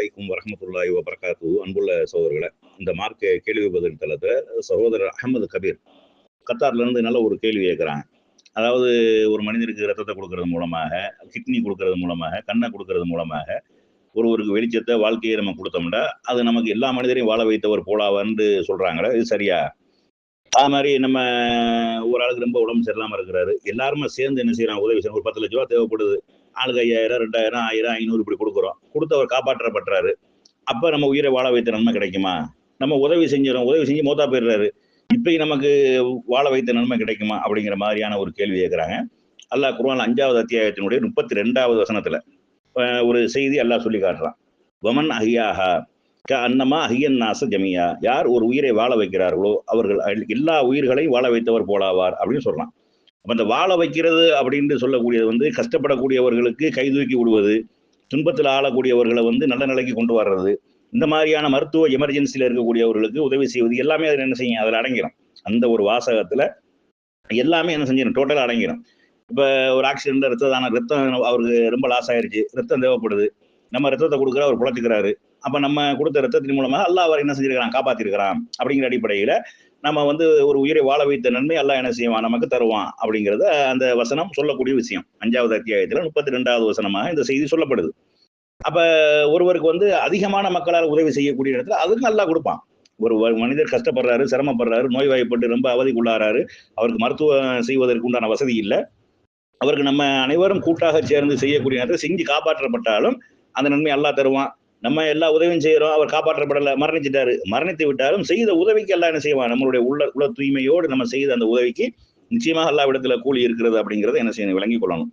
அலைக்கும் வரஹ்மத்துல்லாஹி வபரகாத்துஹு. அன்புள்ள சகோதரர்களே, இந்த மார்க்க கேள்வி பதில் தளத்துல சகோதரர் அஹமது கபீர் கத்தார்ல இருந்து நல்ல ஒரு கேள்வி கேட்கிறாங்க. அதாவது ஒரு மனிதனுக்கு ரத்தத்தை கொடுக்கறது மூலமாக, கிட்னி கொடுக்கறது மூலமாக, கண்ணை கொடுக்கறது மூலமாக ஒருவருக்கு வெளிச்சத்தை வாழ்க்கையை நம்ம கொடுத்தோம்னா அது நமக்கு எல்லா மனிதரையும் வாழ வைத்தவர் போலாவான்னு சொல்றாங்களே, இது சரியா? அது மாதிரி நம்ம ஒரு ஆளுக்கு ரொம்ப உடம்பு சரியில்லாம இருக்கிறாரு, எல்லாருமே சேர்ந்து என்ன செய்யறாங்க, உதவி செய்யணும். ஒரு 10 லட்ச ரூபா தேவைப்படுது, ஆளுக்கு 5000, 2000, 1000, 500 இப்படி கொடுக்குறோம். கொடுத்து அவர் காப்பாற்றப்படுறாரு. அப்ப நம்ம உயிரை வாழ வைத்த நன்மை கிடைக்குமா? நம்ம உதவி செஞ்சிடும், உதவி செஞ்சு மௌத்தா போயிடுறாரு, இப்ப நமக்கு வாழ வைத்த நன்மை கிடைக்குமா? அப்படிங்கிற மாதிரியான ஒரு கேள்வி கேட்கிறாங்க. அல்லாஹ் குர்ஆன் 5வது அத்தியாயத்தினுடைய 32வது வசனத்துல ஒரு செய்தி அல்லாஹ் சொல்லி காட்டுறான். வமன் அஹ்யாஹா கஅன்னமா அஹ்யன் நாஸ ஜமீஆ. யார் ஒரு உயிரை வாழ வைக்கிறார்களோ அவர்கள் எல்லா உயிர்களையும் வாழ வைத்தவர் போலாவார் அப்படின்னு சொல்றான். அப்ப இந்த வாழ வைக்கிறது அப்படின்னு சொல்லக்கூடியது வந்து கஷ்டப்படக்கூடியவர்களுக்கு கை தூக்கி விடுவது, துன்பத்தில் ஆளக்கூடியவர்களை வந்து நல்ல நிலைக்கு கொண்டு வர்றது, இந்த மாதிரியான மருத்துவ எமர்ஜென்சியில் இருக்கக்கூடியவர்களுக்கு உதவி செய்வது எல்லாமே அதில் என்ன செய்யும், அதில் அடங்கிடும். அந்த ஒரு வாசகத்துல எல்லாமே என்ன செஞ்சிடும், டோட்டலாக அடங்கிடும். இப்போ ஒரு ஆக்சிடென்ட்ல ரத்தம் அவருக்கு ரொம்ப லாஸ் ஆயிருச்சு, ரத்தம் தேவைப்படுது, நம்ம ரத்தத்தை கொடுக்குற அவர் பிழைச்சிக்கிறாரு. அப்ப நம்ம கொடுத்த ரத்தத்தின் மூலமாக அல்லாஹ் அவர் என்ன செஞ்சிருக்கிறான், காப்பாத்திருக்கிறான். அப்படிங்கிற அடிப்படையில நம்ம வந்து ஒரு உயிரை வாழ வைத்த நன்மை அல்லாஹ் என்ன செய்வான், நமக்கு தருவான். அப்படிங்கிறத அந்த வசனம் சொல்லக்கூடிய விஷயம். 5வது அத்தியாயத்துல 32வது வசனமாக இந்த செய்தி சொல்லப்படுது. அப்ப ஒருவருக்கு வந்து அதிகமான மக்களால் உதவி செய்யக்கூடிய இடத்துல அதுக்கு நல்லா கொடுப்பான். ஒரு மனிதர் கஷ்டப்படுறாரு, சிரமப்படுறாரு, நோய்வாய்ப்பட்டு ரொம்ப அவதிக்குள்ளாராரு, அவருக்கு மருத்துவம் செய்வதற்கு உண்டான வசதி இல்லை, அவருக்கு நம்ம அனைவரும் கூட்டாக சேர்ந்து செய்யக்கூடிய நேரத்தில் செஞ்சு காப்பாற்றப்பட்டாலும் அந்த நன்மை அல்லாஹ் தருவான். நம்ம எல்லா உதவியும் செய்யறோம், அவர் காப்பாற்றப்படலை, மரணிச்சிட்டாரு, மரணித்து விட்டாலும் செய்த உதவிக்கு எல்லாம் என்ன செய்வான், நம்மளுடைய உள்ள தூய்மையோடு நம்ம செய்த அந்த உதவிக்கு நிச்சயமாக அல்லாஹ்விடத்துல கூலி இருக்கிறது அப்படிங்கிறத என்ன செய்யணும், விளங்கிக் கொள்ளணும்.